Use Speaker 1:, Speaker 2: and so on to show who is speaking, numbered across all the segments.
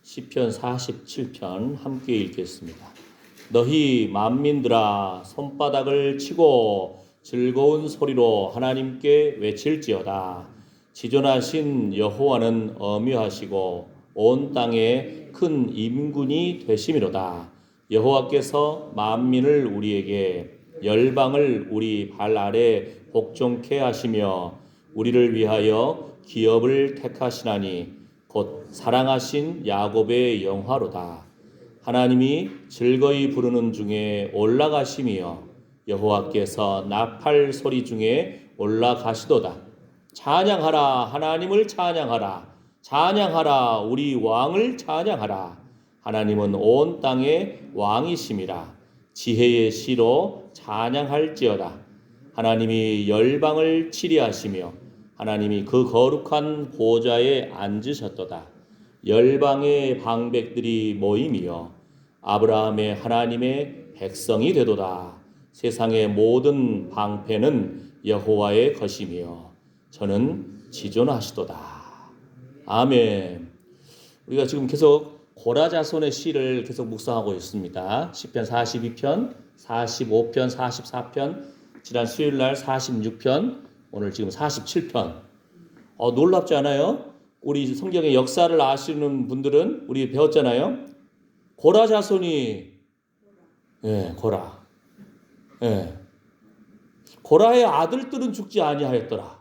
Speaker 1: 시편 47편 함께 읽겠습니다. 너희 만민들아 손바닥을 치고 즐거운 소리로 하나님께 외칠지어다. 지존하신 여호와는 엄유하시고 온 땅에 큰 임군이 되심이로다. 여호와께서 만민을 우리에게 열방을 우리 발 아래 복종케 하시며 우리를 위하여 기업을 택하시나니 곧 사랑하신 야곱의 영화로다. 하나님이 즐거이 부르는 중에 올라가심이여 여호와께서 나팔 소리 중에 올라가시도다. 찬양하라, 하나님을 찬양하라. 찬양하라, 우리 왕을 찬양하라. 하나님은 온 땅의 왕이심이라. 지혜의 시로 찬양할지어다. 하나님이 열방을 치리하시며 하나님이 그 거룩한 보좌에 앉으셨도다. 열방의 방백들이 모임이여 아브라함의 하나님의 백성이 되도다. 세상의 모든 방패는 여호와의 것이며 저는 지존하시도다. 아멘. 우리가 지금 계속 고라자손의 시를 계속 묵상하고 있습니다. 시편 42편, 45편, 44편, 지난 수요일날 46편, 오늘 지금 47편. 놀랍지 않아요? 우리 성경의 역사를 아시는 분들은 우리 배웠잖아요. 고라 자손이 고라. 고라의 아들들은 죽지 아니하였더라.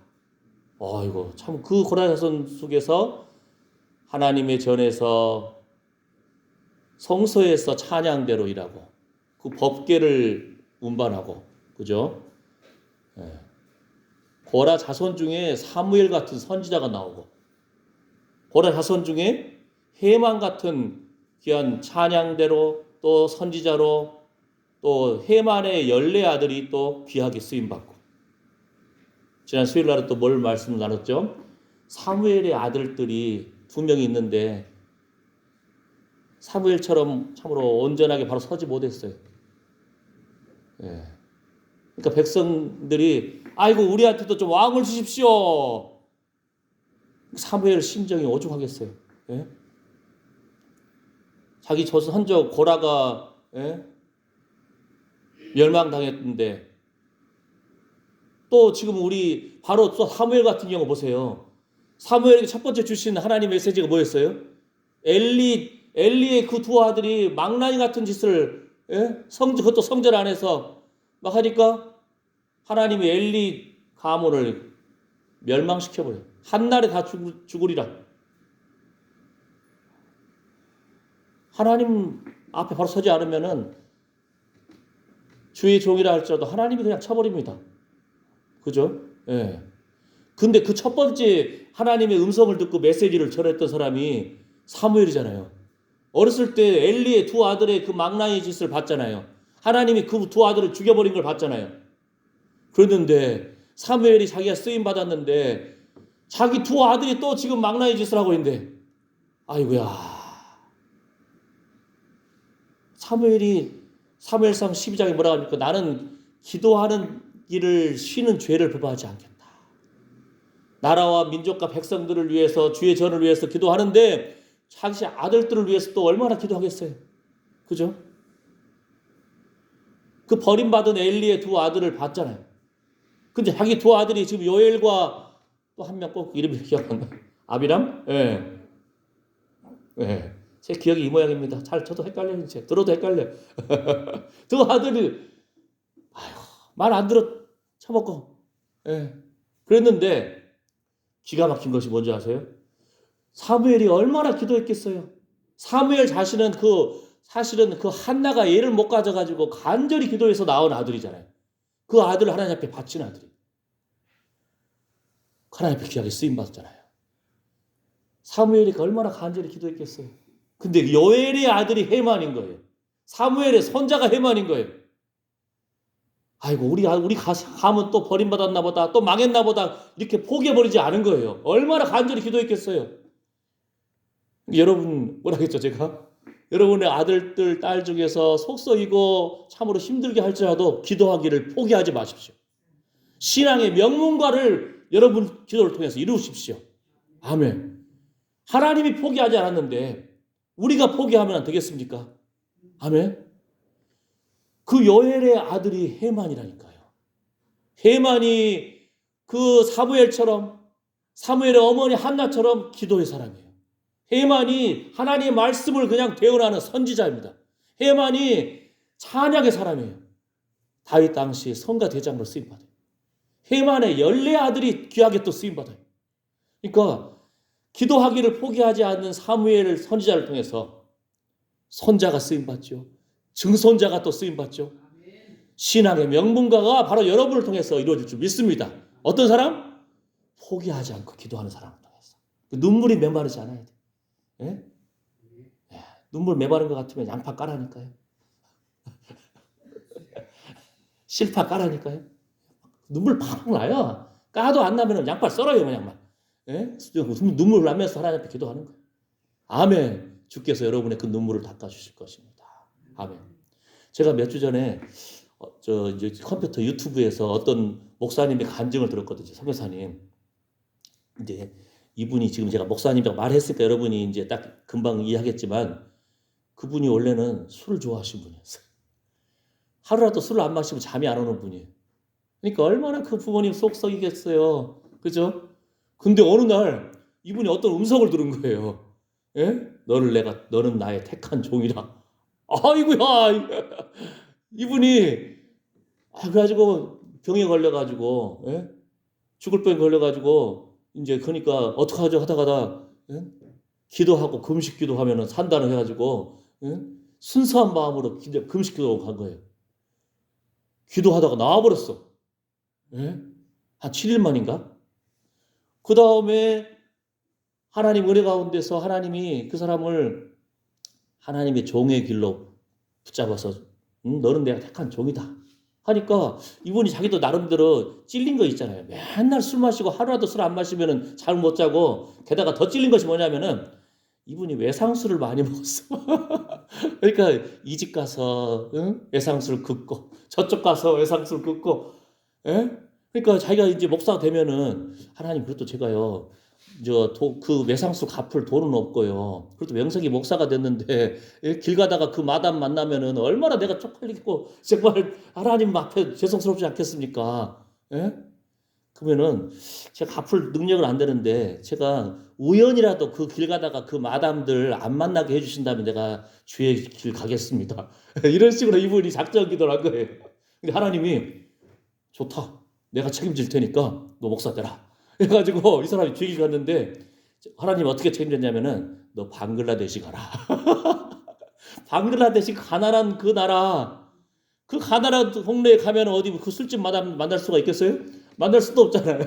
Speaker 1: 이거 참 그 고라 자손 속에서 하나님의 전에서 성소에서 찬양대로 일하고 그 법궤를 운반하고 그죠? 고라 자손 중에 사무엘 같은 선지자가 나오고 고라 자손 중에 헤만 같은 귀한 찬양대로 또 선지자로 또 헤만의 14아들이 또 귀하게 쓰임받고 지난 수요일날에 또 뭘 말씀 나눴죠? 사무엘의 아들들이 2명이 있는데 사무엘처럼 참으로 온전하게 바로 서지 못했어요. 그러니까 백성들이 아이고 우리한테도 좀 왕을 주십시오. 사무엘 심정이 오죽하겠어요. 자기 조선 헌족 고라가 멸망당했는데 또 지금 우리 바로 또 사무엘 같은 경우 보세요. 사무엘에게 첫 번째 주신 하나님 메시지가 뭐였어요? 엘리의 그 두 아들이 망나니 같은 짓을 그것도 성전 안에서 막 하니까 하나님이 엘리 가문을 멸망시켜버려요. 한날에 다 죽으리라. 하나님 앞에 바로 서지 않으면은 주의 종이라 할지라도 하나님이 그냥 쳐버립니다. 그죠? 근데 그 첫 번째 하나님의 음성을 듣고 메시지를 전했던 사람이 사무엘이잖아요. 어렸을 때 엘리의 두 아들의 그 망나니 짓을 봤잖아요. 하나님이 그 두 아들을 죽여버린 걸 봤잖아요. 그랬는데 사무엘이 자기가 쓰임 받았는데 자기 두 아들이 또 지금 망나니 짓을 하고 있는데 아이고야. 사무엘상 12장에 뭐라고 합니까? 나는 기도하는 일을 쉬는 죄를 범하지 않겠다. 나라와 민족과 백성들을 위해서 주의 전을 위해서 기도하는데 자기 아들들을 위해서 또 얼마나 기도하겠어요. 그죠? 그 버림받은 엘리의 두 아들을 봤잖아요. 근데 자기 두 아들이 지금 요엘과 또 한 명 꼭 이름이 기억 안 나. 아비람? 제 기억이 이 모양입니다. 저도 헷갈려요. 이제 들어도 헷갈려요. 두 아들이 말 안 들어 처먹고 그랬는데 기가 막힌 것이 뭔지 아세요? 사무엘이 얼마나 기도했겠어요. 사무엘 자신은 사실은 그 한나가 얘를 못 가져가지고 간절히 기도해서 낳은 아들이잖아요. 그 아들을 하나님 앞에 바친 아들이. 하나님 앞에 귀하게 쓰임받았잖아요. 사무엘이 얼마나 간절히 기도했겠어요. 근데 요엘의 아들이 헤만인 거예요. 사무엘의 손자가 헤만인 거예요. 아이고 우리 가면 또 버림받았나 보다 또 망했나 보다 이렇게 포기해버리지 않은 거예요. 얼마나 간절히 기도했겠어요. 여러분 뭐라겠죠 제가? 여러분의 아들들 딸 중에서 속썩이고 참으로 힘들게 할지라도 기도하기를 포기하지 마십시오. 신앙의 명문과를 여러분 기도를 통해서 이루십시오. 아멘. 하나님이 포기하지 않았는데 우리가 포기하면 안 되겠습니까? 아멘. 그 요엘의 아들이 헤만이라니까요. 헤만이 그 사무엘의 어머니 한나처럼 기도의 사람이에요. 헤만이 하나님의 말씀을 그냥 대언하는 선지자입니다. 헤만이 찬양의 사람이에요. 다윗 당시에 성가 대장으로 쓰임받아요. 헤만의 14아들이 귀하게 또 쓰임받아요. 그러니까 기도하기를 포기하지 않는 사무엘 선지자를 통해서 선자가 쓰임받죠. 증손자가 또 쓰임받죠. 신앙의 명문가가 바로 여러분을 통해서 이루어질 줄 믿습니다. 어떤 사람? 포기하지 않고 기도하는 사람을 통해서. 눈물이 메마르지 않아야 돼. 예? 예. 눈물 메마른 것 같으면 양파 까라니까요. 실파 까라니까요. 눈물 팍 나요. 까도 안 나면 양파 썰어요 그냥 막. 예? 눈물 나면서 하나님 앞에 기도하는 거예요. 아멘. 주께서 여러분의 그 눈물을 닦아주실 것입니다. 아멘. 제가 몇 주 전에 이제 컴퓨터 유튜브에서 어떤 목사님의 간증을 들었거든요. 선교사님. 이제 이분이 지금 제가 목사님이라고 말했으니까 여러분이 이제 딱 금방 이해하겠지만 그분이 원래는 술을 좋아하시는 분이었어요. 하루라도 술을 안 마시면 잠이 안 오는 분이에요. 그러니까 얼마나 그 부모님 속 썩이겠어요. 그죠? 근데 어느 날 이분이 어떤 음성을 들은 거예요. 예? 너는 나의 택한 종이라. 아이고야. 이분이 그래가지고 병에 걸려가지고 예? 죽을 병에 걸려가지고 이제 그러니까 어떡하죠 하다가다 예? 기도하고 금식 기도하면은 산다는 해가지고 예? 순수한 마음으로 금식 기도하고 간 거예요. 기도하다가 나와버렸어. 예? 한 7일 만인가? 그 다음에 하나님 은혜 가운데서 하나님이 그 사람을 하나님의 종의 길로 붙잡아서 너는 내가 택한 종이다 하니까 이분이 자기도 나름대로 찔린 거 있잖아요. 맨날 술 마시고 하루라도 술 안 마시면 잠 못 자고 게다가 더 찔린 것이 뭐냐면은 이분이 외상술을 많이 먹었어. 그러니까 이 집 가서 외상술 긋고 저쪽 가서 외상술 긋고 예? 그러니까 자기가 이제 목사가 되면은 하나님 그래도 제가요 그 외상술 갚을 돈은 없고요. 그래도 명색이 목사가 됐는데 길 가다가 그 마담 만나면은 얼마나 내가 쪽팔리고 정말 하나님 앞에 죄송스럽지 않겠습니까? 예? 그러면은 제가 갚을 능력은 안 되는데 제가 우연이라도 그 길 가다가 그 마담들 안 만나게 해주신다면 내가 주의 길 가겠습니다. 이런 식으로 이분이 작정 기도를 한 거예요. 근데 하나님이 좋다. 내가 책임질 테니까 너 목사 되라. 해가지고 이 사람이 주의 길 갔는데 하나님 어떻게 책임졌냐면은 너 방글라데시 가라. 방글라데시 가난한 그 나라 그 가난한 동네에 가면 어디 그 술집 마담 만날 수가 있겠어요? 만날 수도 없잖아요.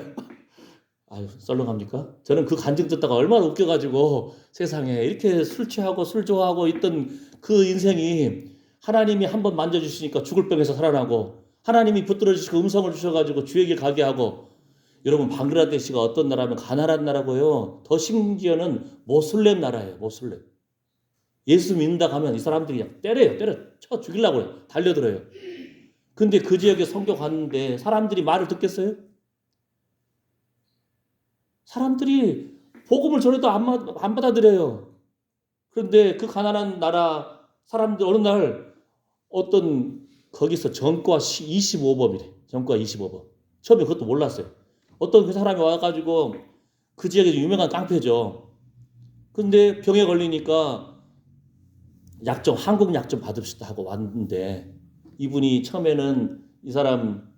Speaker 1: 아유, 썰렁합니까? 저는 그 간증 듣다가 얼마나 웃겨가지고 세상에 이렇게 술 취하고 술 좋아하고 있던 그 인생이 하나님이 한번 만져주시니까 죽을 병에서 살아나고 하나님이 붙들어 주시고 음성을 주셔가지고 주의 길 가게 하고 여러분 방글라데시가 어떤 나라면 가난한 나라고요. 더 심지어는 모슬렘 나라예요. 모슬렘. 예수 믿는다 하면 이 사람들이 그냥 때려 쳐 죽이려고 해요. 달려들어요. 근데 그 지역에 선교 갔는데 사람들이 말을 듣겠어요? 사람들이 복음을 전해도 안 받아들여요. 그런데 그 가난한 나라 사람들 어느 날 어떤 거기서 전과 25법이래. 전과 25법. 처음에 그것도 몰랐어요. 어떤 그 사람이 와가지고 그 지역에 유명한 깡패죠. 근데 병에 걸리니까 한국 약 좀 받읍시다 하고 왔는데 이분이 처음에는 이 사람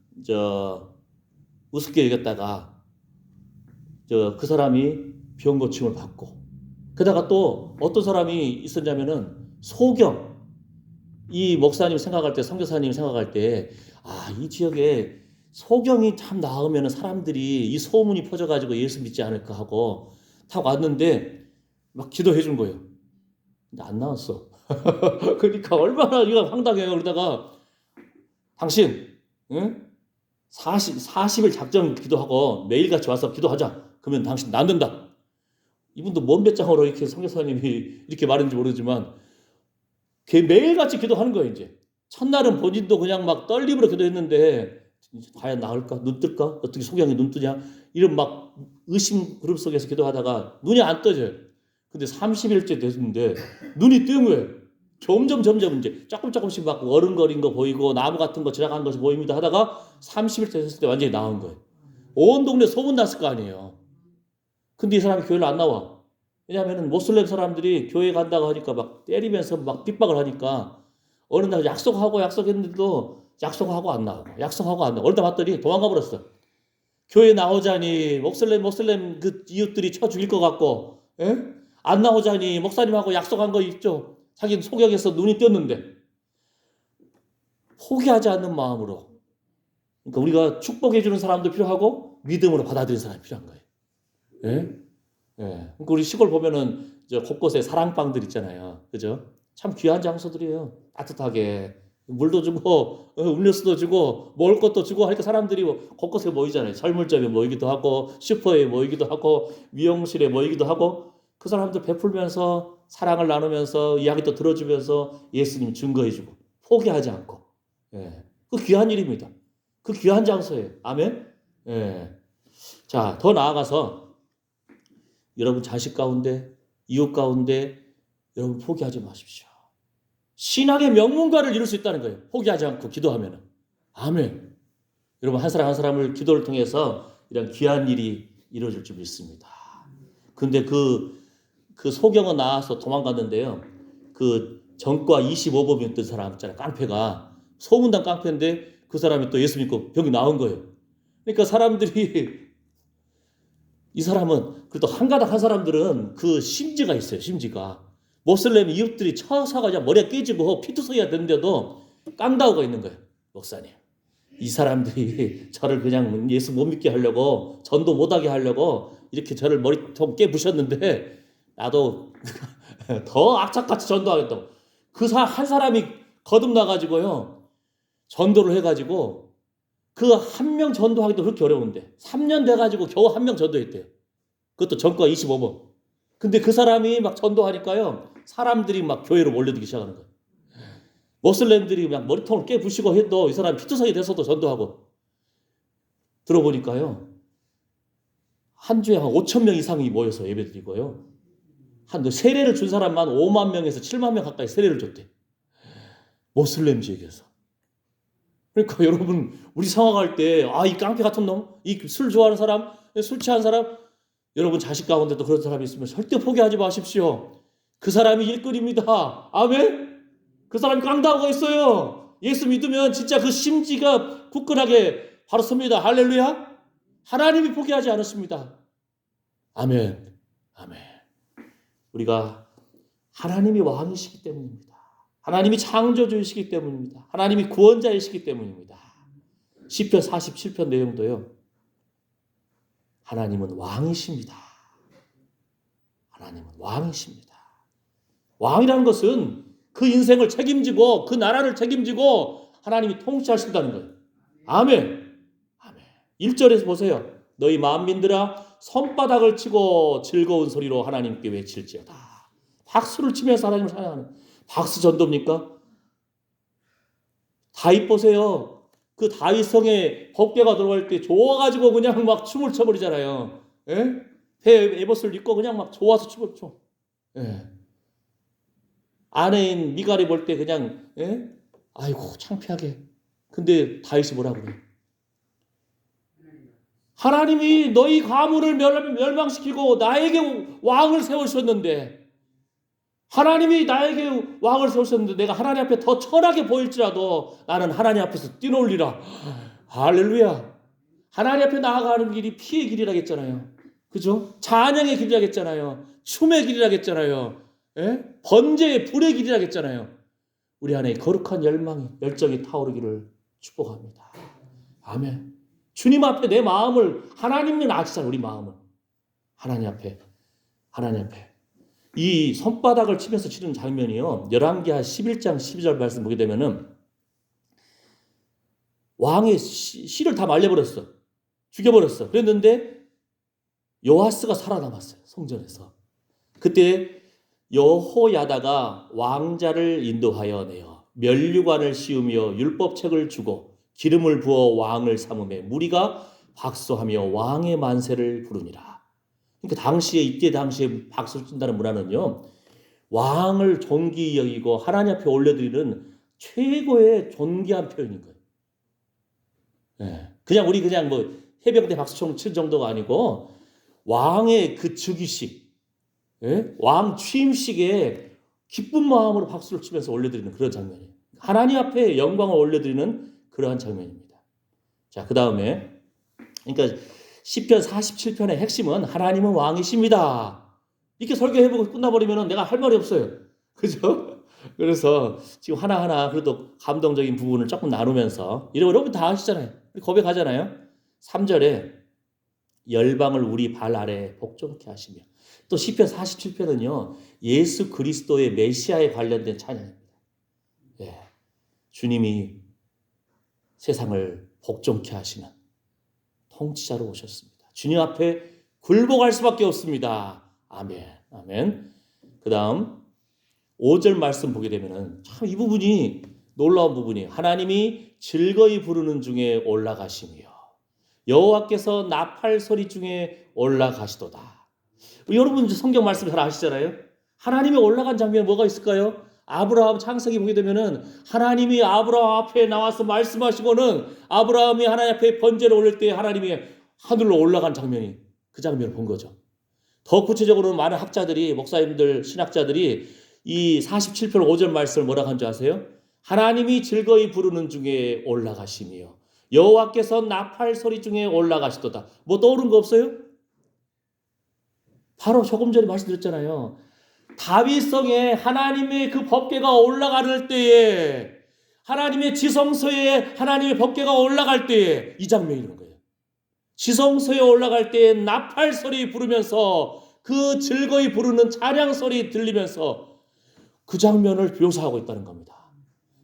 Speaker 1: 우습게 여겼다가 그 사람이 병 고침을 받고 게다가 또 어떤 사람이 있었냐면은 소경 이 목사님 생각할 때 선교사님 생각할 때 이 지역에 소경이 참 나으면 사람들이 이 소문이 퍼져가지고 예수 믿지 않을까 하고 딱 왔는데 막 기도해 준 거예요. 근데 안 나왔어. 그러니까 얼마나 이거 황당해요. 그러다가 당신 40일 작정 기도하고 매일같이 와서 기도하자. 그러면 당신 낫는다. 이분도 뭔 배짱으로 이렇게 선교사님이 이렇게 말했는지 모르지만 매일같이 기도하는 거예요. 이제 첫날은 본인도 그냥 막 떨림으로 기도했는데 과연 나을까? 눈 뜰까? 어떻게 소경이 눈 뜨냐? 이런 막 의심 그룹 속에서 기도하다가 눈이 안 떠져요. 근데 30일째 됐는데 눈이 뜨는 거예요. 점점 이제 조금씩 막 어른거린 거 보이고 나무 같은 거 지나간 것이 보입니다 하다가 30일 됐을 때 완전히 나온 거예요. 온 동네 소문 났을 거 아니에요. 근데 이 사람이 교회를 안 나와. 왜냐하면 모슬렘 사람들이 교회 간다고 하니까 막 때리면서 막 핍박을 하니까 어느 날 약속했는데도 약속하고 안 나오고 약속하고 안 나오고 어느 날 봤더니 도망가 버렸어. 교회 나오자니 모슬렘 그 이웃들이 쳐 죽일 것 같고, 예? 안 나오자니 목사님하고 약속한 거 있죠. 자기는 속역해서 눈이 떴는데 포기하지 않는 마음으로. 그러니까 우리가 축복해 주는 사람도 필요하고 믿음으로 받아들이는 사람이 필요한 거예요. 예? 예. 그러니까 우리 시골 보면은 저 곳곳에 사랑방들 있잖아요. 그죠? 참 귀한 장소들이에요. 따뜻하게 물도 주고 음료수도 주고 먹을 것도 주고 하니까 사람들이 곳곳에 모이잖아요. 철물점에 모이기도 하고 슈퍼에 모이기도 하고 미용실에 모이기도 하고 그 사람들 베풀면서 사랑을 나누면서 이야기도 들어주면서 예수님 증거해주고 포기하지 않고, 예. 그 귀한 일입니다. 그 귀한 장소예요. 아멘. 예. 자, 더 나아가서 여러분 자식 가운데 이웃 가운데 여러분 포기하지 마십시오. 신학의 명문가를 이룰 수 있다는 거예요. 포기하지 않고 기도하면. 아멘. 여러분 한 사람 한 사람을 기도를 통해서 이런 귀한 일이 이루어질 줄 믿습니다. 근데 그 소경은 나와서 도망갔는데요. 그 전과 25범이었던 사람 있잖아요. 깡패가 소문난 깡패인데 그 사람이 또 예수 믿고 병이 나은 거예요. 그러니까 사람들이 이 사람은 그래도 한가닥 한 사람들은 그 심지가 있어요. 심지가 모슬렘 이웃들이 쳐서가 그냥 머리가 깨지고 피투성이가 됐는데도 깡다우가 있는 거예요. 목사님, 이 사람들이 저를 그냥 예수 못 믿게 하려고 전도 못하게 하려고 이렇게 저를 머리통 깨부셨는데 나도 더 악착같이 전도하겠다고. 그 한 사람이 거듭나가지고요 전도를 해가지고 그 한 명 전도하기도 그렇게 어려운데 3년 돼가지고 겨우 한 명 전도했대요. 그것도 전과 25번. 근데 그 사람이 막 전도하니까요 사람들이 막 교회로 몰려들기 시작하는 거예요. 모슬렘들이 그냥 머리통을 깨부시고 해도 이 사람이 피투성이 돼서도 전도하고. 들어보니까요 한 주에 한 5천 명 이상이 모여서 예배드리고요 한 세례를 준 사람만 5만 명에서 7만 명 가까이 세례를 줬대. 모슬렘 지역에서. 그러니까 여러분 우리 상황할 때 이 깡패 같은 놈, 이 술 좋아하는 사람, 술 취한 사람, 여러분 자식 가운데도 그런 사람이 있으면 절대 포기하지 마십시오. 그 사람이 일꾼입니다. 아멘? 그 사람이 깡다우가 있어요. 예수 믿으면 진짜 그 심지가 굳건하게 바로 섭니다. 할렐루야. 하나님이 포기하지 않으십니다. 아멘. 아멘. 우리가 하나님이 왕이시기 때문입니다. 하나님이 창조주이시기 때문입니다. 하나님이 구원자이시기 때문입니다. 시편 47편 내용도요. 하나님은 왕이십니다. 하나님은 왕이십니다. 왕이라는 것은 그 인생을 책임지고 그 나라를 책임지고 하나님이 통치하신다는 거예요. 아멘. 아멘. 1절에서 보세요. 너희 만민들아 손바닥을 치고 즐거운 소리로 하나님께 외칠지어다. 박수를 치면서 하나님을 찬양하는 박수 전도입니까? 다윗 보세요. 그 다윗성에 법궤가 들어갈 때 좋아가지고 그냥 막 춤을 춰버리잖아요. 예? 배 에봇을 입고 그냥 막 좋아서 춤을 춰. 예. 아내인 미갈이 볼 때 그냥 예? 아이고 창피하게. 근데 다윗이 뭐라고 그래? 하나님이 너희 가문을 멸망시키고 나에게 왕을 세우셨는데 하나님이 나에게 왕을 세우셨는데 내가 하나님 앞에 더 천하게 보일지라도 나는 하나님 앞에서 뛰놀리라. 할렐루야. 하나님 앞에 나아가는 길이 피의 길이라겠잖아요. 그죠? 찬양의 길이라겠잖아요. 춤의 길이라겠잖아요. 예? 번제의 불의 길이라겠잖아요. 우리 안에 거룩한 열정이 타오르기를 축복합니다. 아멘. 주님 앞에 내 마음을 하나님은 아시잖아요. 우리 마음을 하나님 앞에 이 손바닥을 치면서 치는 장면이요. 열왕기하 11장 12절 말씀 보게 되면은 왕의 씨를 다 말려버렸어. 죽여버렸어. 그랬는데 요아스가 살아남았어요. 성전에서. 그때 여호야다가 왕자를 인도하여 내어 면류관을 씌우며 율법책을 주고 기름을 부어 왕을 삼음에 무리가 박수하며 왕의 만세를 부르니라. 그러니까 이때 당시에 박수를 친다는 문화는요, 왕을 존귀히 여기고 하나님 앞에 올려드리는 최고의 존귀한 표현인 거예요. 예. 그냥 우리 그냥 뭐 해병대 박수총 칠 정도가 아니고 왕의 그 즉위식, 예? 왕 취임식에 기쁜 마음으로 박수를 치면서 올려드리는 그런 장면이에요. 하나님 앞에 영광을 올려드리는 그러한 장면입니다. 자, 그 다음에 그러니까 시편 47편의 핵심은 하나님은 왕이십니다. 이렇게 설교해보고 끝나버리면 내가 할 말이 없어요. 그죠? 그래서 지금 하나하나 그래도 감동적인 부분을 조금 나누면서 여러분 다 아시잖아요. 고백하잖아요. 3절에 열방을 우리 발 아래 복종케 하시며, 또 시편 47편은요 예수 그리스도의 메시아에 관련된 찬양입니다. 예, 주님이 세상을 복종케 하시는 통치자로 오셨습니다. 주님 앞에 굴복할 수밖에 없습니다. 아멘. 아멘. 그 다음 5절 말씀 보게 되면은 참 이 부분이 놀라운 부분이에요. 하나님이 즐거이 부르는 중에 올라가시며 여호와께서 나팔 소리 중에 올라가시도다. 여러분 성경 말씀 잘 아시잖아요. 하나님이 올라간 장면에 뭐가 있을까요? 아브라함 창세기 보게 되면은 하나님이 아브라함 앞에 나와서 말씀하시고는 아브라함이 하나님 앞에 번제를 올릴 때 하나님이 하늘로 올라간 장면이 그 장면을 본 거죠. 더 구체적으로는 많은 학자들이, 목사님들, 신학자들이 이 47편 5절 말씀을 뭐라고 한 줄 아세요? 하나님이 즐거이 부르는 중에 올라가시며 여호와께서 나팔 소리 중에 올라가시도다. 뭐 떠오른 거 없어요? 바로 조금 전에 말씀드렸잖아요. 다윗성에 하나님의 그 법궤가 올라가는 때에, 하나님의 지성소에 하나님의 법궤가 올라갈 때에 이 장면이 있는 거예요. 지성소에 올라갈 때에 나팔 소리 부르면서 그 즐거이 부르는 찬양 소리 들리면서 그 장면을 묘사하고 있다는 겁니다.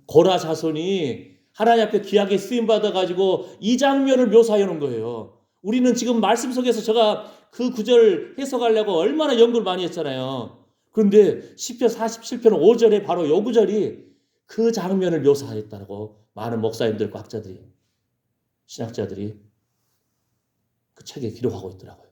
Speaker 1: 고라 자손이 하나님 앞에 귀하게 쓰임 받아가지고 이 장면을 묘사해 놓은 거예요. 우리는 지금 말씀 속에서 제가 그 구절 해석하려고 얼마나 연구를 많이 했잖아요. 그런데 시편 47편 5절에 바로 이 구절이 그 장면을 묘사했다고 많은 목사님들과 학자들이, 신학자들이 그 책에 기록하고 있더라고요.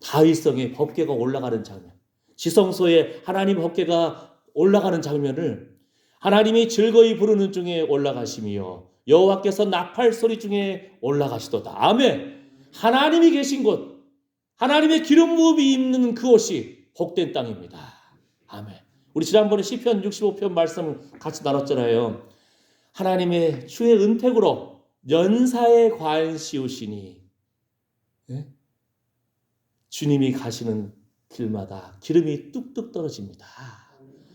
Speaker 1: 다윗성에 법궤가 올라가는 장면, 지성소에 하나님 법궤가 올라가는 장면을 하나님이 즐거이 부르는 중에 올라가시며 여호와께서 나팔 소리 중에 올라가시도다. 아멘. 하나님이 계신 곳, 하나님의 기름 부음이 있는 그곳이 복된 땅입니다. 아멘. 우리 지난번에 시편 65편 말씀 같이 나눴잖아요. 하나님의 주의 은택으로 연사에 관시우시니, 네? 주님이 가시는 길마다 기름이 뚝뚝 떨어집니다.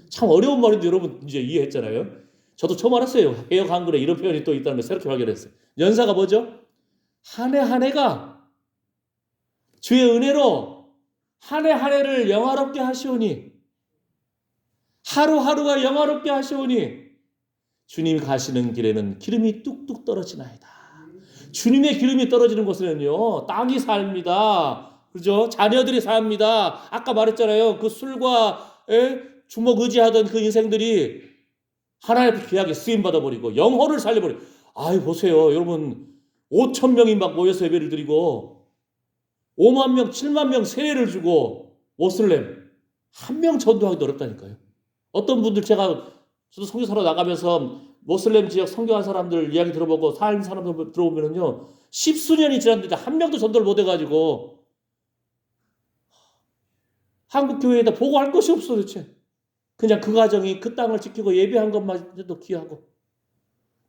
Speaker 1: 참 어려운 말인데 여러분 이제 이해했잖아요. 저도 처음 알았어요. 개역 한글에 이런 표현이 또 있다는 걸 새롭게 발견했어요. 연사가 뭐죠? 한 해 한 해가 주의 은혜로 한 해 한 해를 영화롭게 하시오니, 하루하루가 영화롭게 하시오니 주님이 가시는 길에는 기름이 뚝뚝 떨어지나이다. 주님의 기름이 떨어지는 곳에는요 땅이 삽니다. 그죠? 자녀들이 삽니다. 아까 말했잖아요. 그 술과 주먹 의지하던 그 인생들이 하나님 앞에 귀하게 쓰임받아버리고 영혼을 살려버리고, 아이 보세요 여러분, 5천 명이 막 모여서 예배를 드리고 5만 명 7만 명 세례를 주고 모슬렘 한 명 전도하기도 어렵다니까요. 어떤 분들 저도 선교사로 나가면서 모슬렘 지역 선교한 사람들 이야기 들어보고 사는 사람들 들어보면요 10수년이 지났는데 한 명도 전도를 못 해가지고 한국 교회에다 보고할 것이 없어. 도대체 그냥 그 가정이 그 땅을 지키고 예배한 것만 해도 귀하고.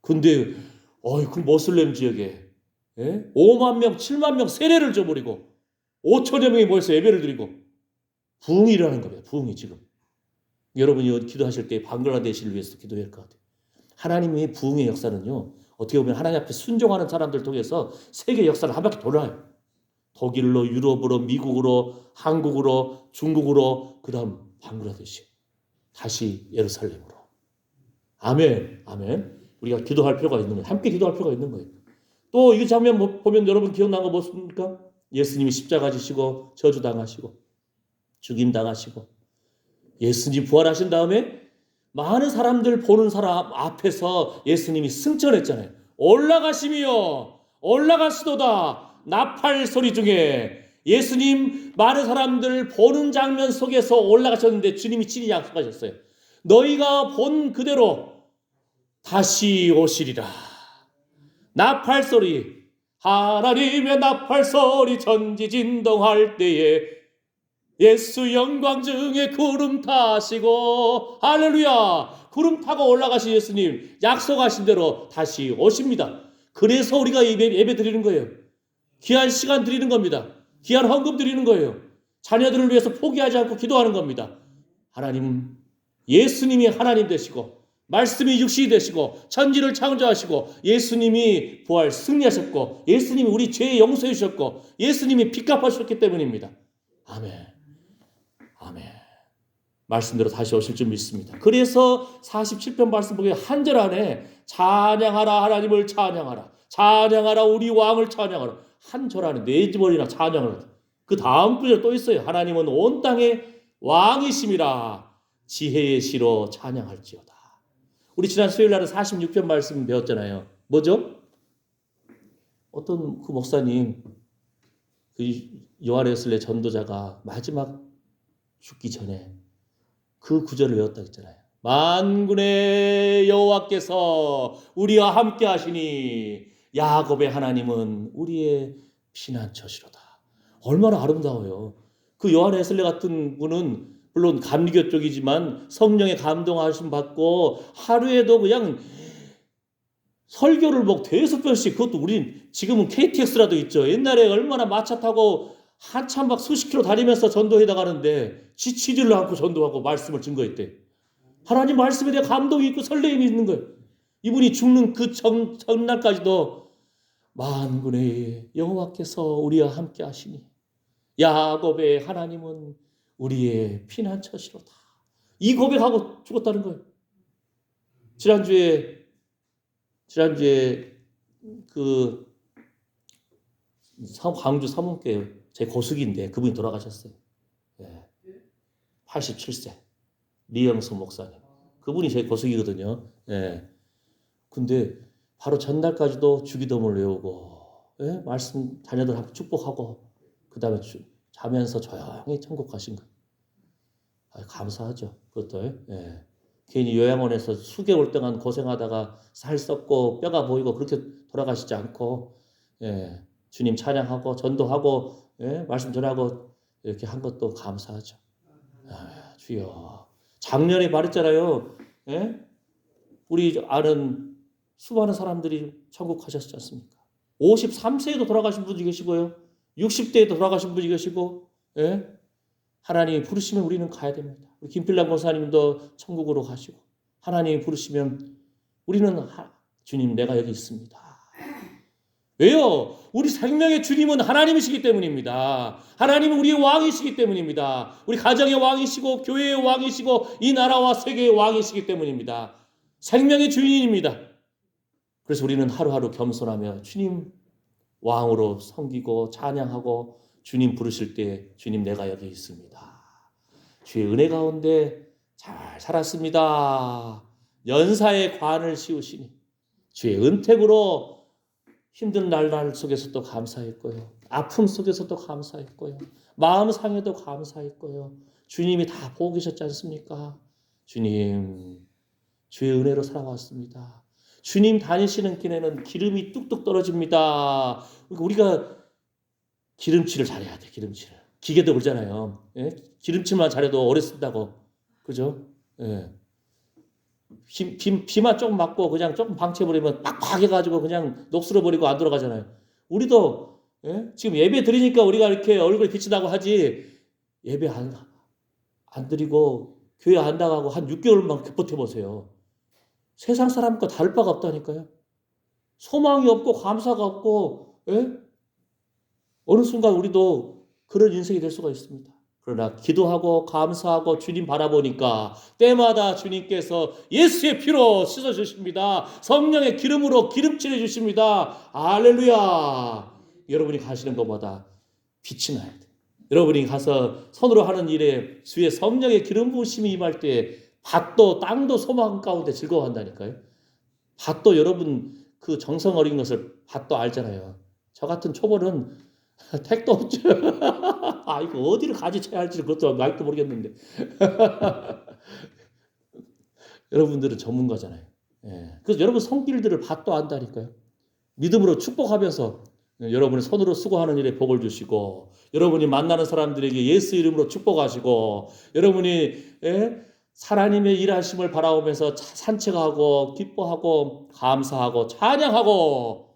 Speaker 1: 근데 그 모슬렘 지역에 5만 명 7만 명 세례를 줘버리고 5천여 명이 모여서 예배를 드리고 부흥이 일어나는 겁니다. 부흥이 지금. 여러분이 기도하실 때 방글라데시를 위해서 기도해야 할 것 같아요. 하나님의 부흥의 역사는요 어떻게 보면 하나님 앞에 순종하는 사람들 통해서 세계 역사를 한 바퀴 돌아요. 독일로, 유럽으로, 미국으로, 한국으로, 중국으로, 그 다음 방글라데시, 다시 예루살렘으로. 아멘. 아멘. 우리가 기도할 필요가 있는 거예요. 함께 기도할 필요가 있는 거예요. 또 이 장면 보면 여러분 기억나는 거 무엇입니까? 예수님이 십자가 지시고 저주당하시고 죽임당하시고 예수님 부활하신 다음에 많은 사람들 보는 사람 앞에서 예수님이 승천했잖아요. 올라가시며 올라가시도다. 나팔 소리 중에 예수님 많은 사람들 보는 장면 속에서 올라가셨는데 주님이 친히 약속하셨어요. 너희가 본 그대로 다시 오시리라. 나팔소리, 하나님의 나팔소리 전지진동할 때에 예수 영광 중에 구름 타시고, 할렐루야, 구름 타고 올라가신 예수님 약속하신 대로 다시 오십니다. 그래서 우리가 예배 드리는 거예요. 귀한 시간 드리는 겁니다. 귀한 헌금 드리는 거예요. 자녀들을 위해서 포기하지 않고 기도하는 겁니다. 하나님, 예수님이 하나님 되시고 말씀이 육신이 되시고 천지를 창조하시고 예수님이 부활 승리하셨고 예수님이 우리 죄의 용서해 주셨고 예수님이 빚 갚아주셨기 때문입니다. 아멘. 아멘. 말씀대로 다시 오실 줄 믿습니다. 그래서 47편 말씀 보기에 한 절 안에 찬양하라 하나님을 찬양하라, 찬양하라 우리 왕을 찬양하라, 한 절 안에 4번이나 찬양을. 그 다음 구절 또 있어요. 하나님은 온 땅의 왕이심이라 지혜의 시로 찬양할지어다. 우리 지난 수요일 날은 46편 말씀 배웠잖아요. 뭐죠? 어떤 그 목사님, 그 요한 웨슬레 전도자가 마지막 죽기 전에 그 구절을 외웠다 했잖아요. 만군의 여호와께서 우리와 함께 하시니 야곱의 하나님은 우리의 피난처시로다. 얼마나 아름다워요. 그 요한 웨슬레 같은 분은 물론 감리교 쪽이지만 성령의 감동하심 받고 하루에도 그냥 설교를 뭐 대여섯 번씩, 그것도 우린 지금은 KTX라도 있죠. 옛날에 얼마나 마차 타고 한참 막 수십 킬로 다니면서 전도해 나가는데 지치지를 않고 전도하고 말씀을 증거했대. 하나님 말씀에 대해 감동이 있고 설레임이 있는 거예요. 이분이 죽는 그 전날까지도 만군의 여호와께서 우리와 함께 하시니 야곱의 하나님은 우리의 피난처시로다. 이 고백하고 죽었다는 거예요. 지난주에 그 광주 사문교회 제 고숙인데 그분이 돌아가셨어요. 87세 리영수 목사님. 그분이 제 고숙이거든요. 근데 바로 전날까지도 주기도문을 외우고 말씀 자녀들한테 축복하고 그 다음에 자면서 조용히 천국 가신 거예요. 감사하죠. 그것도. 괜히 요양원에서 수개월 동안 고생하다가 살 썩고 뼈가 보이고 그렇게 돌아가시지 않고 주님 찬양하고 전도하고 말씀 전하고 이렇게 한 것도 감사하죠. 주여. 작년에 말했잖아요. 우리 아는 수많은 사람들이 천국 가셨지 않습니까? 53세에도 돌아가신 분이 계시고요. 60대에도 돌아가신 분이 계시고 하나님이 부르시면 우리는 가야 됩니다. 우리 김필남 권사님도 천국으로 가시고 하나님이 부르시면 우리는 주님 내가 여기 있습니다. 왜요? 우리 생명의 주님은 하나님이시기 때문입니다. 하나님은 우리의 왕이시기 때문입니다. 우리 가정의 왕이시고 교회의 왕이시고 이 나라와 세계의 왕이시기 때문입니다. 생명의 주인입니다. 그래서 우리는 하루하루 겸손하며 주님 왕으로 섬기고 찬양하고 주님 부르실 때 주님 내가 여기 있습니다. 주의 은혜 가운데 잘 살았습니다. 연사의 관을 씌우시니 주의 은택으로 힘든 날 속에서도 감사했고요. 아픔 속에서도 감사했고요. 마음 상해도 감사했고요. 주님이 다 보고 계셨지 않습니까? 주님, 주의 은혜로 살아왔습니다. 주님 다니시는 길에는 기름이 뚝뚝 떨어집니다. 우리가 기름칠을 잘해야 돼. 기름칠을. 기계도 그러잖아요. 기름칠만 잘해도 오래 쓴다고. 그죠? 비만 조금 맞고 그냥 조금 방치해버리면 빡빡 해가지고 그냥 녹슬어버리고 안 돌아가잖아요. 우리도 지금 예배 드리니까 우리가 이렇게 얼굴이 빛이 나고 하지 예배 안 드리고 교회 안 나가고 한 6개월만 버텨보세요. 세상 사람과 다를 바가 없다니까요. 소망이 없고 감사가 없고 어느 순간 우리도 그런 인생이 될 수가 있습니다. 그러나 기도하고 감사하고 주님 바라보니까 때마다 주님께서 예수의 피로 씻어주십니다. 성령의 기름으로 기름칠해 주십니다. 할렐루야. 여러분이 가시는 것보다 빛이 나야 돼. 여러분이 가서 손으로 하는 일에 주의 성령의 기름 부으심이 임할 때 밭도 땅도 소망 가운데 즐거워한다니까요. 밭도 여러분 그 정성 어린 것을 밭도 알잖아요. 저 같은 초보는 택도 없죠. 아, 이거 어디를 가지쳐야 할지 그것도 나도 모르겠는데. 여러분들은 전문가잖아요. 예. 그래서 여러분 손길들을 받도 안다니까요. 믿음으로 축복하면서 여러분의 손으로 수고하는 일에 복을 주시고, 여러분이 만나는 사람들에게 예수 이름으로 축복하시고, 여러분이 하나님의 일하심을 바라보면서 산책하고 기뻐하고 감사하고 찬양하고,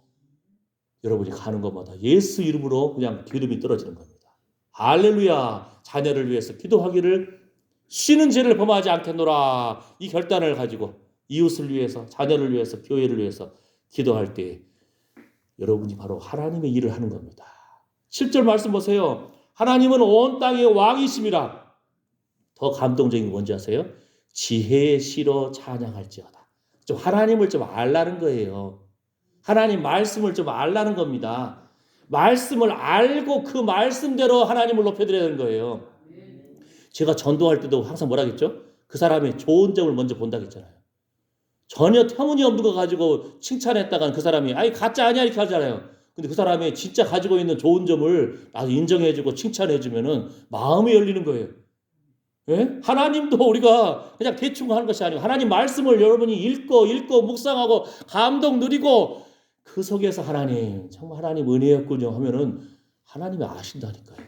Speaker 1: 여러분이 가는 것마다 예수 이름으로 그냥 기름이 떨어지는 겁니다. 할렐루야. 자녀를 위해서 기도하기를, 쉬는 죄를 범하지 않겠노라, 이 결단을 가지고 이웃을 위해서, 자녀를 위해서, 교회를 위해서 기도할 때 여러분이 바로 하나님의 일을 하는 겁니다. 7절 말씀 보세요. 하나님은 온 땅의 왕이심이라. 더 감동적인 게 뭔지 아세요? 지혜의 시로 찬양할지어다. 좀 하나님을 좀 알라는 거예요. 하나님 말씀을 좀 알라는 겁니다. 말씀을 알고 그 말씀대로 하나님을 높여드려야 되는 거예요. 제가 전도할 때도 항상 뭐라 했죠? 그 사람의 좋은 점을 먼저 본다고 했잖아요. 전혀 터무니없는 거 가지고 칭찬했다간 그 사람이 아이 가짜 아니야 이렇게 하잖아요. 근데 그 사람이 진짜 가지고 있는 좋은 점을 나도 인정해주고 칭찬해주면은 마음이 열리는 거예요. 예? 하나님도 우리가 그냥 대충 하는 것이 아니고 하나님 말씀을 여러분이 읽고 묵상하고 감동 누리고 그 속에서 하나님 정말 하나님 은혜였군요 하면은 하나님이 아신다니까요.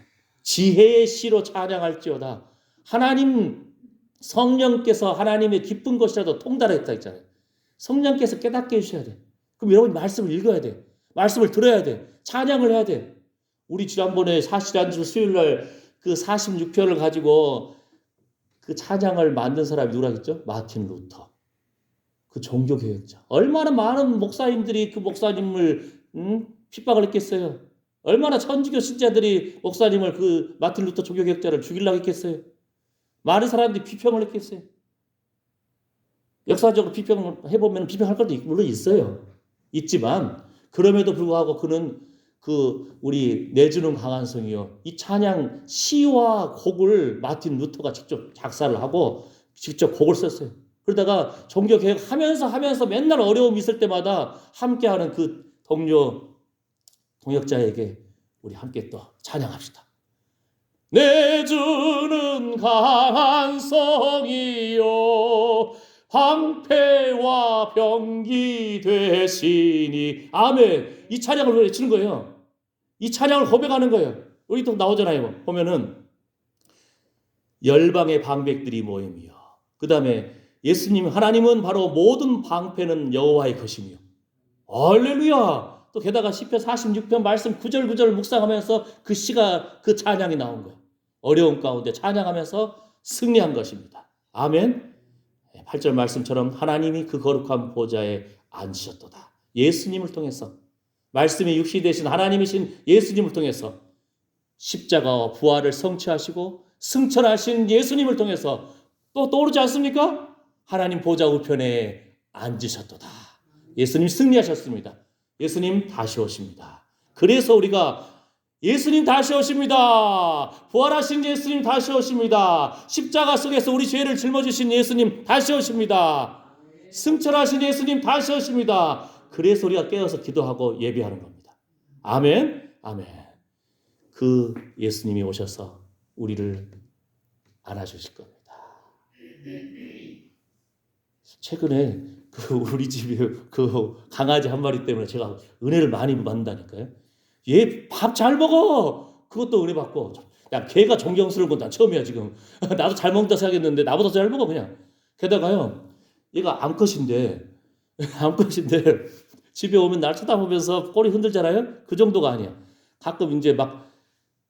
Speaker 1: 지혜의 시로 찬양할지어다. 하나님 성령께서 하나님의 기쁜 것이라도 통달했다 했잖아요. 성령께서 깨닫게 해주셔야 돼. 그럼 여러분이 말씀을 읽어야 돼. 말씀을 들어야 돼. 찬양을 해야 돼. 우리 지난번에 지난주 수요일날 그 46편을 가지고 그 찬양을 만든 사람이 누구라겠죠? 마틴 루터. 그 종교개혁자. 얼마나 많은 목사님들이 그 목사님을 핍박을 했겠어요. 얼마나 천주교 신자들이 목사님을 그 마틴 루터 종교개혁자를 죽이려고 했겠어요. 많은 사람들이 비평을 했겠어요. 역사적으로 비평을 해보면 비평할 것도 물론 있어요. 있지만 그럼에도 불구하고 그는 그 우리 내주는 강한 성이요. 이 찬양 시와 곡을 마틴 루터가 직접 작사를 하고 직접 곡을 썼어요. 그러다가 종교개혁하면서 맨날 어려움이 있을 때마다 함께하는 그 동역자에게 우리 함께 또 찬양합시다. 내주는 강한 성이요 황폐와 병기 되시니 아멘. 이 찬양을 외치는 거예요. 이 찬양을 고백하는 거예요. 여기 또 나오잖아요. 보면은 열방의 방백들이 모임이요. 그 다음에 예수님 하나님은 바로 모든 방패는 여호와의 것이며 할렐루야. 또 게다가 시편 46편 말씀 9절 묵상하면서 그 시가 그 찬양이 나온 거예요. 어려운 가운데 찬양하면서 승리한 것입니다. 아멘. 8절 말씀처럼 하나님이 그 거룩한 보좌에 앉으셨도다. 예수님을 통해서 말씀이 육신이 되신 하나님이신 예수님을 통해서 십자가와 부활을 성취하시고 승천하신 예수님을 통해서 또 떠오르지 않습니까? 하나님 보좌 우편에 앉으셨도다. 예수님 승리하셨습니다. 예수님 다시 오십니다. 그래서 우리가 예수님 다시 오십니다. 부활하신 예수님 다시 오십니다. 십자가 속에서 우리 죄를 짊어지신 예수님 다시 오십니다. 승천하신 예수님 다시 오십니다. 그래서 우리가 깨어서 기도하고 예배하는 겁니다. 아멘. 아멘. 그 예수님이 오셔서 우리를 안아주실 겁니다. 최근에 우리 집에 그 강아지 한 마리 때문에 제가 은혜를 많이 받는다니까요. 얘 밥 잘 먹어. 그것도 은혜 받고. 야, 걔가 존경스러운 건 난 처음이야 지금. 나도 잘 먹는다 생각했는데 나보다 잘 먹어 그냥. 게다가요, 얘가 암컷인데 집에 오면 날 쳐다보면서 꼬리 흔들잖아요. 그 정도가 아니야. 가끔 이제 막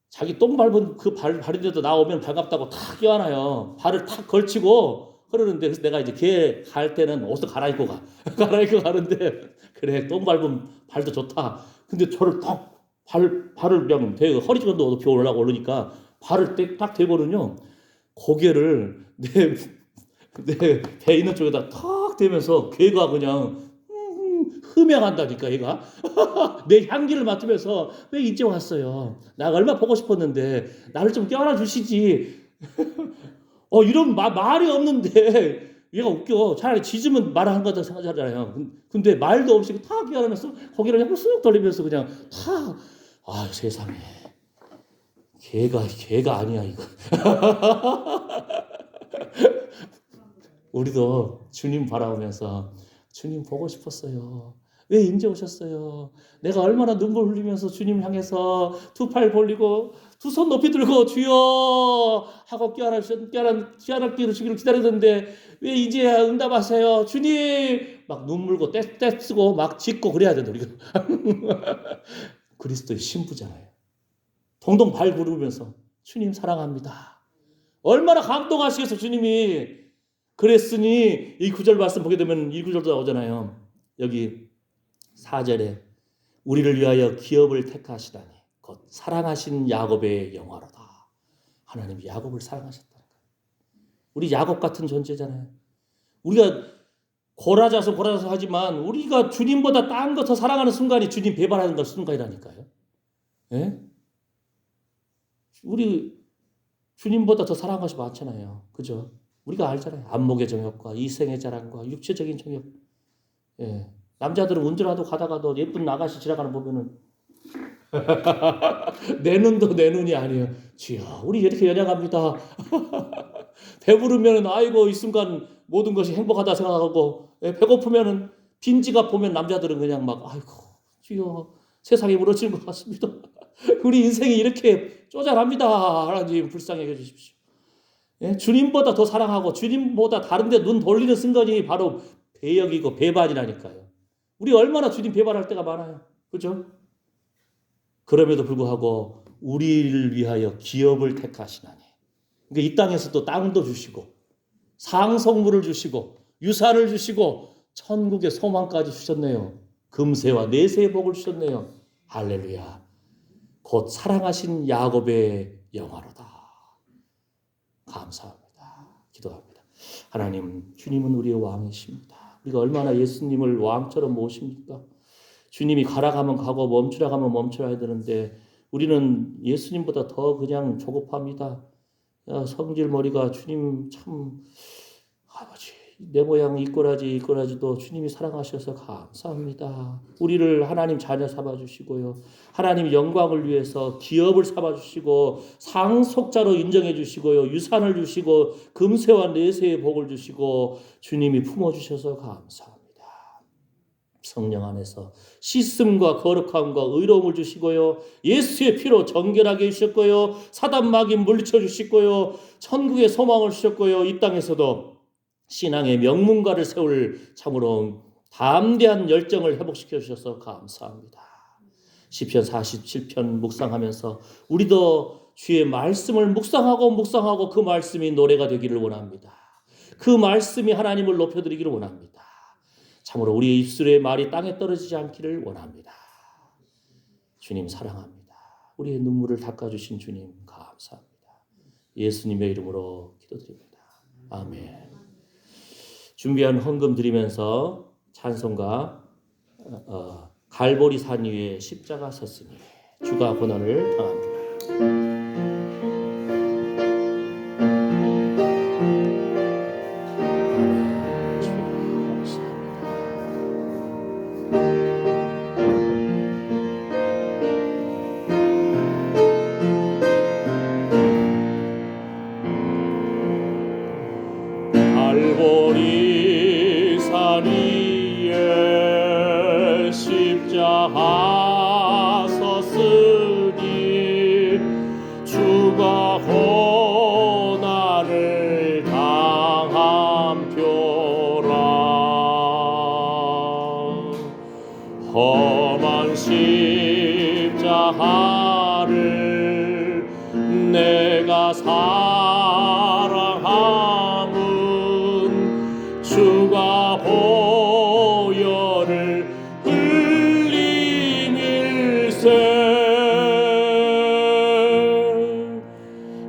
Speaker 1: 자기 똥 밟은 그 발인데도 나오면 반갑다고 탁 껴안아요. 발을 탁 걸치고 그러는데, 그래서 내가 이제 걔 갈 때는 옷을 갈아입고 가는데, 그래 똥 밟은 발도 좋다. 근데 저를 딱 발을 그냥 대고 허리 정도 높이 올라오니까 발을 딱 대고는요, 고개를 내 배 있는 쪽에다 탁 대면서 걔가 그냥 흠양한다니까 얘가. 내 향기를 맡으면서 왜 이제 왔어요? 나 얼마 보고 싶었는데 나를 좀 껴안아 주시지. 이런 말이 없는데 얘가 웃겨. 차라리 짖으면 말하는 거다 생각하잖아요. 근데 말도 없이 탁 껴안으면서 고개를 그냥 쑥 돌리면서 그냥 탁. 아, 세상에. 개가 아니야, 이거. 우리도 주님 바라보면서 주님 보고 싶었어요. 왜 이제 오셨어요? 내가 얼마나 눈물 흘리면서 주님 향해서 두 팔 벌리고 두 손 높이 들고 주여 하고 깨어나기를 주기를 기다렸는데 왜 이제야 응답하세요? 주님 막 눈물고 떼쓰고 막 짖고 그래야 된다 우리가. 그리스도의 신부잖아요. 동동 발 구르면서 주님 사랑합니다. 얼마나 감동하시겠어 주님이. 그랬으니 이 구절 말씀 보게 되면 이 구절도 나오잖아요. 여기 4절에 우리를 위하여 기업을 택하시다니 곧 사랑하신 야곱의 영화로다. 하나님이 야곱을 사랑하셨다는 거예요. 우리 야곱 같은 존재잖아요. 우리가 고라져서 하지만 우리가 주님보다 딴 거 더 사랑하는 순간이 주님 배반하는 것 순간이라니까요. 예? 우리 주님보다 더 사랑한 것이 많잖아요. 그죠? 우리가 알잖아요. 안목의 정욕과 이생의 자랑과 육체적인 정욕. 예. 남자들은 운전하고 가다가도 예쁜 아가씨 지나가는 보면은 내 눈도 내 눈이 아니에요. 주여, 우리 이렇게 연약합니다. 배부르면 아이고 이 순간 모든 것이 행복하다 생각하고 배고프면은 빈지갑 보면 남자들은 그냥 막 아이고 주여 세상이 무너지는 것 같습니다. 우리 인생이 이렇게 쪼잔합니다. 하나님 불쌍히 여겨주십시오. 예? 주님보다 더 사랑하고 주님보다 다른 데 눈 돌리는 순간이 바로 배역이고 배반이라니까요. 우리 얼마나 주님 배반할 때가 많아요. 그렇죠? 그럼에도 불구하고 우리를 위하여 기업을 택하시나니. 그러니까 이 땅에서도 땅도 주시고 상속물을 주시고 유산을 주시고 천국의 소망까지 주셨네요. 금세와 내세의 복을 주셨네요. 할렐루야. 곧 사랑하신 야곱의 영화로다. 감사합니다. 기도합니다. 하나님, 주님은 우리의 왕이십니다. 우리가 얼마나 예수님을 왕처럼 모십니까? 주님이 가라 가면 가고 멈추라 가면 멈춰야 되는데 우리는 예수님보다 더 그냥 조급합니다. 성질머리가 주님 참 아버지 내 모양 이꼬라지도 주님이 사랑하셔서 감사합니다. 우리를 하나님 자녀 삼아주시고요. 하나님 영광을 위해서 기업을 삼아주시고 상속자로 인정해 주시고요. 유산을 주시고 금세와 내세의 복을 주시고 주님이 품어주셔서 감사합니다. 성령 안에서 씻음과 거룩함과 의로움을 주시고요. 예수의 피로 정결하게 해주셨고요. 사단 마귀 물리쳐 주시고요. 천국의 소망을 주셨고요. 이 땅에서도 신앙의 명문가를 세울 참으로 담대한 열정을 회복시켜 주셔서 감사합니다. 시편 47편 묵상하면서 우리도 주의 말씀을 묵상하고 그 말씀이 노래가 되기를 원합니다. 그 말씀이 하나님을 높여드리기를 원합니다. 참으로 우리의 입술의 말이 땅에 떨어지지 않기를 원합니다. 주님 사랑합니다. 우리의 눈물을 닦아주신 주님 감사합니다. 예수님의 이름으로 기도드립니다. 아멘. 준비한 헌금 드리면서 찬송가 갈보리 산 위에 십자가 섰으니 주가 고난을 당합니다. 갈보리 산 위에 십자가 섰으니 주가 고난을 당함표라. 험한 십자가를 내가 사랑함은 주가 보혈을 흘림일세.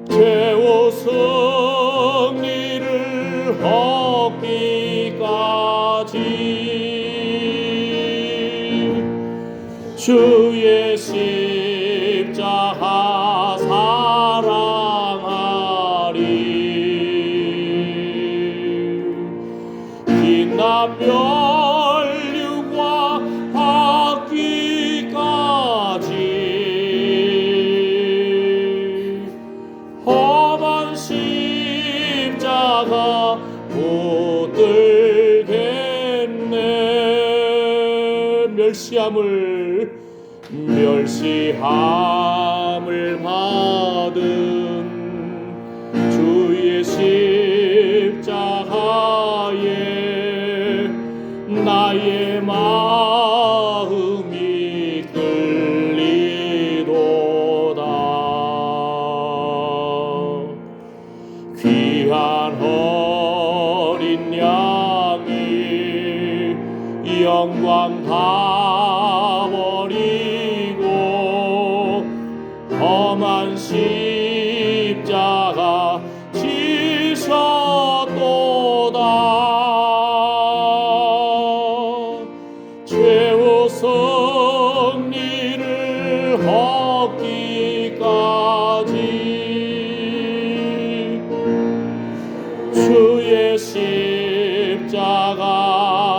Speaker 1: 죄와 승리를 얻기까지 주의 십자가 사랑하리. 빛나 멸류관 받기까지 멸시함을 받은 주의 십자가에 나의 마음이 끌리도다. 귀한 어린 양이 영광 다 버리고 험한 십자가 지셨도다. 최후 승리를 얻기까지 주의 십자가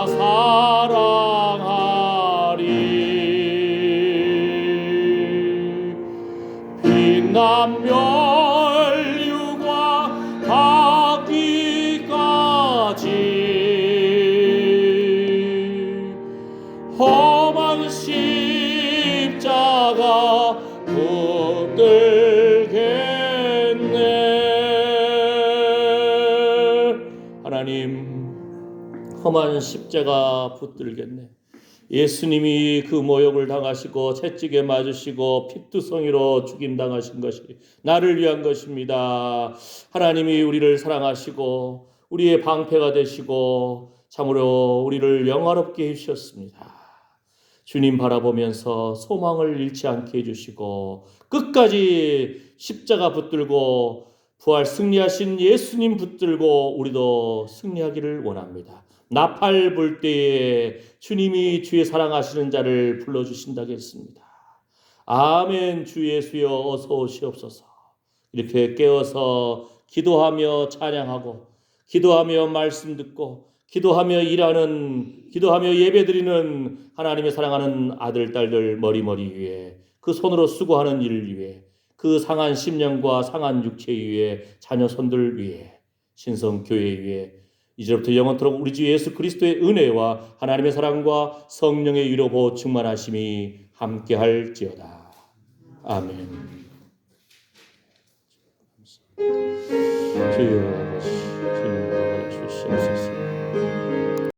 Speaker 1: 사랑하리. 빛난 멸류관 닿기까지 험한 십자가 붙들겠네. 하나님, 험한 십자가 붙들겠네. 예수님이 그 모욕을 당하시고 채찍에 맞으시고 핏두성이로 죽임당하신 것이 나를 위한 것입니다. 하나님이 우리를 사랑하시고 우리의 방패가 되시고 참으로 우리를 영화롭게 해주셨습니다. 주님 바라보면서 소망을 잃지 않게 해주시고 끝까지 십자가 붙들고 부활 승리하신 예수님 붙들고 우리도 승리하기를 원합니다. 나팔 불 때에 주님이 주의 사랑하시는 자를 불러주신다고 했습니다. 아멘. 주 예수여 어서 오시옵소서. 이렇게 깨어서 기도하며 찬양하고 기도하며 말씀 듣고 기도하며 일하는, 기도하며 예배드리는 하나님의 사랑하는 아들 딸들 머리머리 위에 그 손으로 수고하는 일을 위해 그 상한 심령과 상한 육체 위에 자녀 손들 위에 신성교회 위에 이제부터 영원토록 우리 주 예수 그리스도의 은혜와 하나님의 사랑과 성령의 위로 보호 충만하심이 함께할지어다. 아멘. 주여